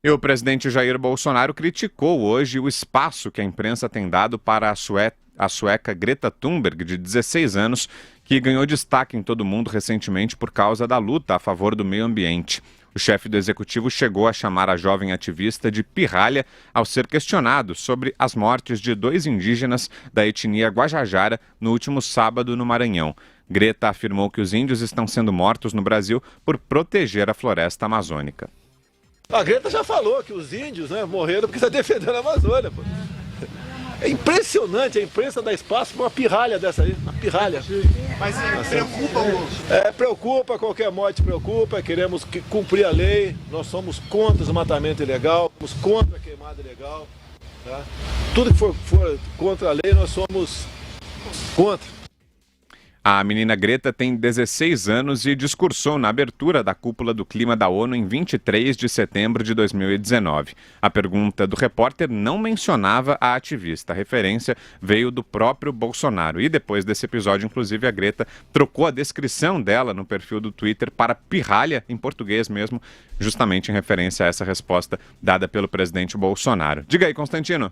E o presidente Jair Bolsonaro criticou hoje o espaço que a imprensa tem dado para a sueca Greta Thunberg, de 16 anos, que ganhou destaque em todo o mundo recentemente por causa da luta a favor do meio ambiente. O chefe do executivo chegou a chamar a jovem ativista de pirralha ao ser questionado sobre as mortes de 2 indígenas da etnia Guajajara no último sábado no Maranhão. Greta afirmou que os índios estão sendo mortos no Brasil por proteger a floresta amazônica. A Greta já falou que os índios, morreram porque está defendendo a Amazônia. Pô. É impressionante, a imprensa dá espaço para uma pirralha dessa aí, uma pirralha. Mas preocupa o... Preocupa, qualquer morte preocupa, queremos cumprir a lei, nós somos contra o desmatamento ilegal, somos contra a queimada ilegal. Tá? Tudo que for contra a lei, nós somos contra. A menina Greta tem 16 anos e discursou na abertura da Cúpula do Clima da ONU em 23 de setembro de 2019. A pergunta do repórter não mencionava a ativista. A referência veio do próprio Bolsonaro. E depois desse episódio, inclusive, a Greta trocou a descrição dela no perfil do Twitter para pirralha, em português mesmo, justamente em referência a essa resposta dada pelo presidente Bolsonaro. Diga aí, Constantino.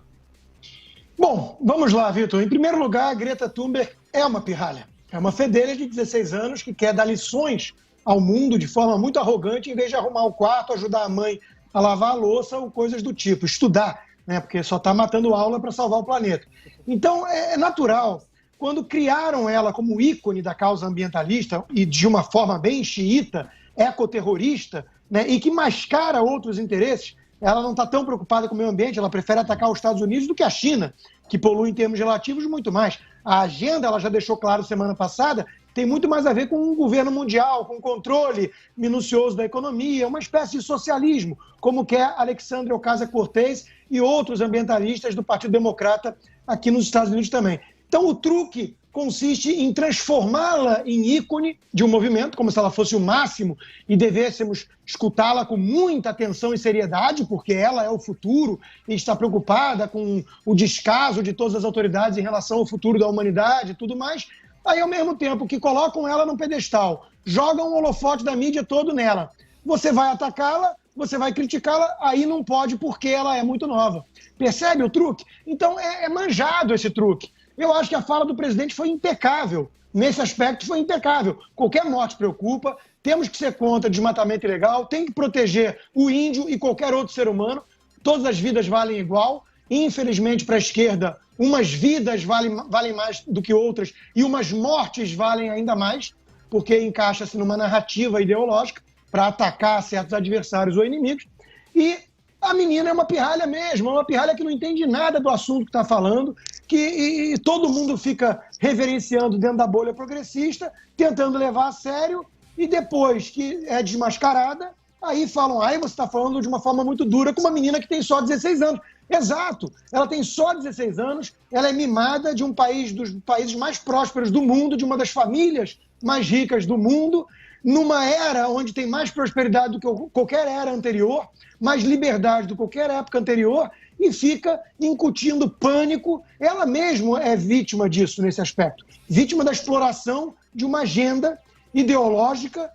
Bom, vamos lá, Vitor. Em primeiro lugar, a Greta Thunberg é uma pirralha. É uma fedelha de 16 anos que quer dar lições ao mundo de forma muito arrogante, em vez de arrumar o quarto, ajudar a mãe a lavar a louça ou coisas do tipo. Estudar, porque só está matando aula para salvar o planeta. Então, é natural. Quando criaram ela como ícone da causa ambientalista e de uma forma bem xiita, ecoterrorista, e que mascara outros interesses, ela não está tão preocupada com o meio ambiente, ela prefere atacar os Estados Unidos do que a China, que polui em termos relativos muito mais. A agenda, ela já deixou claro semana passada, tem muito mais a ver com um governo mundial, com controle minucioso da economia, uma espécie de socialismo, como quer Alexandria Ocasio-Cortez e outros ambientalistas do Partido Democrata aqui nos Estados Unidos também. Então, o truque consiste em transformá-la em ícone de um movimento, como se ela fosse o máximo e devêssemos escutá-la com muita atenção e seriedade, porque ela é o futuro e está preocupada com o descaso de todas as autoridades em relação ao futuro da humanidade e tudo mais. Aí, ao mesmo tempo que colocam ela num pedestal, jogam o holofote da mídia todo nela. Você vai atacá-la, você vai criticá-la, aí não pode porque ela é muito nova. Percebe o truque? Então, é manjado esse truque. Eu acho que a fala do presidente foi impecável. Nesse aspecto, foi impecável. Qualquer morte preocupa, temos que ser contra o desmatamento ilegal, tem que proteger o índio e qualquer outro ser humano. Todas as vidas valem igual. Infelizmente, para a esquerda, umas vidas valem mais do que outras e umas mortes valem ainda mais, porque encaixa-se numa narrativa ideológica para atacar certos adversários ou inimigos. E a menina é uma pirralha mesmo, é uma pirralha que não entende nada do assunto que está falando, e todo mundo fica reverenciando dentro da bolha progressista, tentando levar a sério, e depois que é desmascarada, aí falam, você está falando de uma forma muito dura com uma menina que tem só 16 anos. Exato, ela tem só 16 anos, ela é mimada de um país, dos países mais prósperos do mundo, de uma das famílias mais ricas do mundo, numa era onde tem mais prosperidade do que qualquer era anterior, mais liberdade do que qualquer época anterior, e fica incutindo pânico. Ela mesma é vítima disso nesse aspecto. Vítima da exploração de uma agenda ideológica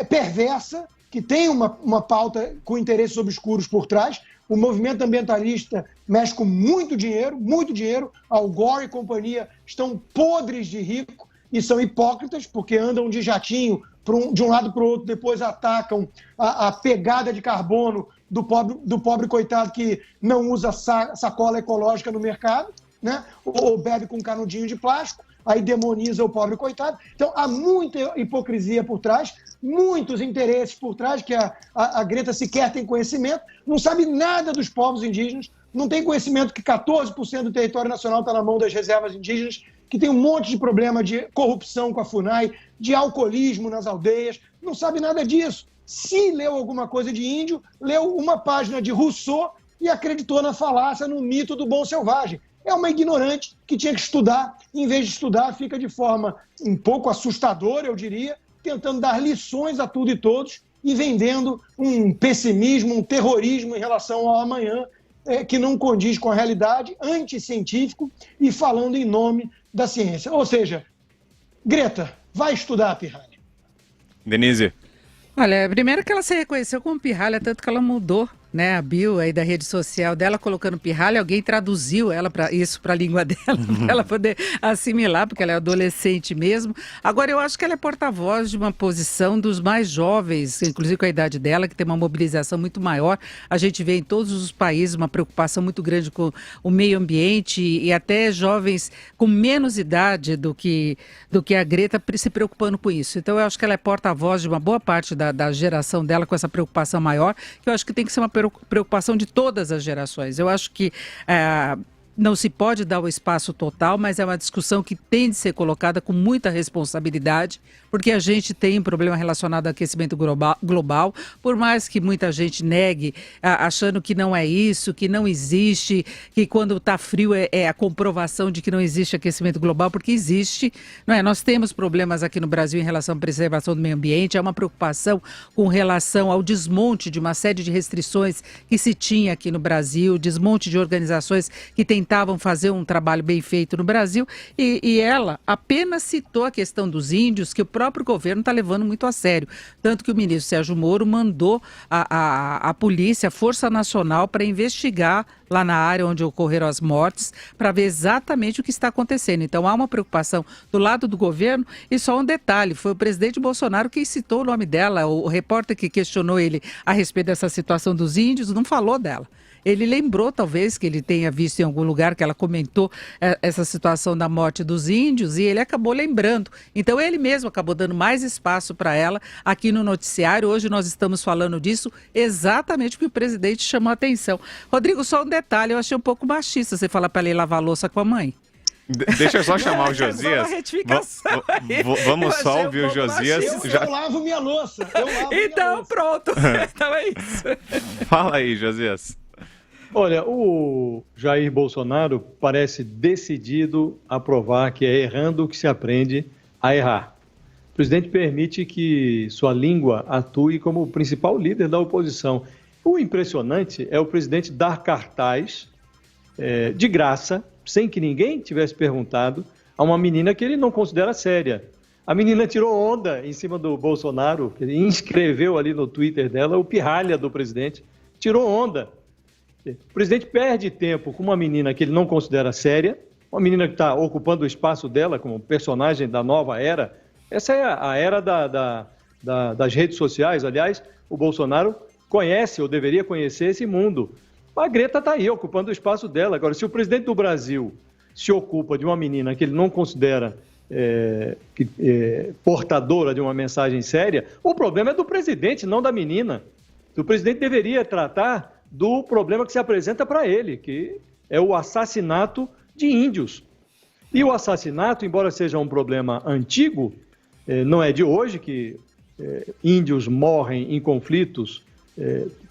perversa, que tem uma pauta com interesses obscuros por trás. O movimento ambientalista mexe com muito dinheiro, muito dinheiro. Al Gore e companhia estão podres de rico e são hipócritas, porque andam de jatinho de um lado para o outro, depois atacam a pegada de carbono do pobre coitado que não usa sacola ecológica no mercado, ou bebe com canudinho de plástico, aí demoniza o pobre coitado. Então, há muita hipocrisia por trás, muitos interesses por trás, que a Greta sequer tem conhecimento, não sabe nada dos povos indígenas, não tem conhecimento que 14% do território nacional está na mão das reservas indígenas, que tem um monte de problema de corrupção com a FUNAI, de alcoolismo nas aldeias, não sabe nada disso. Se leu alguma coisa de índio, leu uma página de Rousseau e acreditou na falácia, no mito do bom selvagem. É uma ignorante que tinha que estudar, em vez de estudar, fica de forma um pouco assustadora, eu diria, tentando dar lições a tudo e todos e vendendo um pessimismo, um terrorismo em relação ao amanhã, que não condiz com a realidade, anticientífico e falando em nome da ciência. Ou seja, Greta, vai estudar, pirralha. Denise. Olha, primeiro que ela se reconheceu como pirralha, tanto que ela mudou né, a bio aí da rede social dela colocando pirralha, alguém traduziu ela para isso para a língua dela, para ela poder assimilar, porque ela é adolescente mesmo. Agora, eu acho que ela é porta-voz de uma posição dos mais jovens, inclusive com a idade dela, que tem uma mobilização muito maior. A gente vê em todos os países uma preocupação muito grande com o meio ambiente e até jovens com menos idade do que a Greta se preocupando com isso. Então, eu acho que ela é porta-voz de uma boa parte da geração dela com essa preocupação maior, que eu acho que tem que ser uma preocupação de todas as gerações. Eu acho que não se pode dar o espaço total, mas é uma discussão que tem de ser colocada com muita responsabilidade, porque a gente tem um problema relacionado ao aquecimento global, por mais que muita gente negue, achando que não é isso, que não existe, que quando está frio é a comprovação de que não existe aquecimento global, porque existe, não é? Nós temos problemas aqui no Brasil em relação à preservação do meio ambiente, é uma preocupação com relação ao desmonte de uma série de restrições que se tinha aqui no Brasil, desmonte de organizações que tentavam fazer um trabalho bem feito no Brasil, e ela apenas citou a questão dos índios, que o próprio governo está levando muito a sério. Tanto que o ministro Sérgio Moro mandou a polícia, a Força Nacional, para investigar lá na área onde ocorreram as mortes, para ver exatamente o que está acontecendo. Então, há uma preocupação do lado do governo. E só um detalhe, foi o presidente Bolsonaro quem citou o nome dela. O repórter que questionou ele a respeito dessa situação dos índios não falou dela. Ele lembrou, talvez, que ele tenha visto em algum lugar que ela comentou essa situação da morte dos índios, e ele acabou lembrando. Então, ele mesmo acabou dando mais espaço para ela aqui no noticiário. Hoje nós estamos falando disso exatamente porque o presidente chamou a atenção. Rodrigo, só um detalhe, eu achei um pouco machista você falar para ela ir lavar a louça com a mãe. Deixa eu só chamar o Josias. Vamos só ouvir o Josias. Eu lavo minha louça. Então, pronto. Então é isso. Fala aí, Josias. Olha, o Jair Bolsonaro parece decidido a provar que é errando que se aprende a errar. O presidente permite que sua língua atue como o principal líder da oposição. O impressionante é o presidente dar cartaz de graça, sem que ninguém tivesse perguntado, a uma menina que ele não considera séria. A menina tirou onda em cima do Bolsonaro, que inscreveu ali no Twitter dela o pirralha do presidente, tirou onda. O presidente perde tempo com uma menina que ele não considera séria, uma menina que está ocupando o espaço dela como personagem da nova era. Essa é a era das redes sociais. Aliás, o Bolsonaro conhece ou deveria conhecer esse mundo. A Greta está aí, ocupando o espaço dela. Agora, se o presidente do Brasil se ocupa de uma menina que ele não considera portadora de uma mensagem séria, o problema é do presidente, não da menina. O presidente deveria tratar do problema que se apresenta para ele, que é o assassinato de índios. E o assassinato, embora seja um problema antigo, não é de hoje que índios morrem em conflitos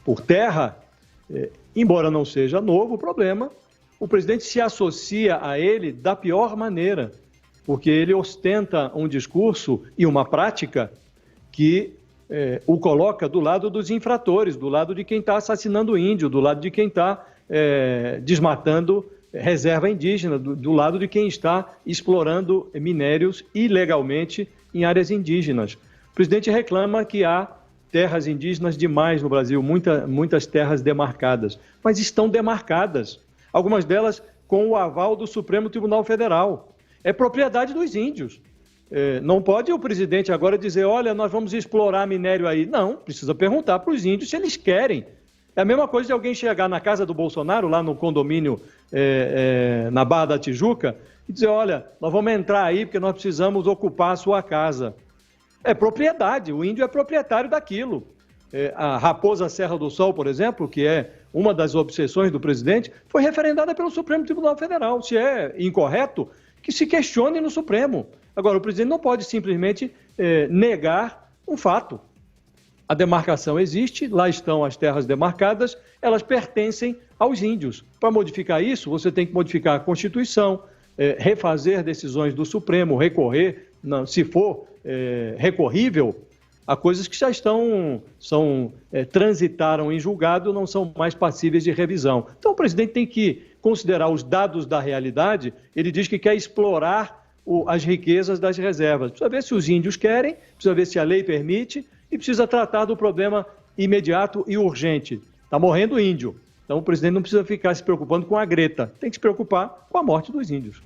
por terra, embora não seja novo o problema, o presidente se associa a ele da pior maneira, porque ele ostenta um discurso e uma prática que o coloca do lado dos infratores, do lado de quem está assassinando índio, do lado de quem está desmatando reserva indígena, do lado de quem está explorando minérios ilegalmente em áreas indígenas. O presidente reclama que há terras indígenas demais no Brasil, muitas terras demarcadas, mas estão demarcadas, algumas delas com o aval do Supremo Tribunal Federal. É propriedade dos índios. Não pode o presidente agora dizer, olha, nós vamos explorar minério aí. Não, precisa perguntar para os índios se eles querem. É a mesma coisa de alguém chegar na casa do Bolsonaro, lá no condomínio na Barra da Tijuca, e dizer, olha, nós vamos entrar aí porque nós precisamos ocupar a sua casa. É propriedade, o índio é proprietário daquilo. A Raposa Serra do Sol, por exemplo, que é uma das obsessões do presidente, foi referendada pelo Supremo Tribunal Federal. Se é incorreto, que se questione no Supremo. Agora, o presidente não pode simplesmente negar um fato. A demarcação existe, lá estão as terras demarcadas, elas pertencem aos índios. Para modificar isso, você tem que modificar a Constituição, refazer decisões do Supremo, recorrer, se for recorrível, a coisas que já transitaram em julgado, não são mais passíveis de revisão. Então, o presidente tem que considerar os dados da realidade. Ele diz que quer explorar as riquezas das reservas. Precisa ver se os índios querem, precisa ver se a lei permite e precisa tratar do problema imediato e urgente. Está morrendo índio. Então o presidente não precisa ficar se preocupando com a Greta, tem que se preocupar com a morte dos índios.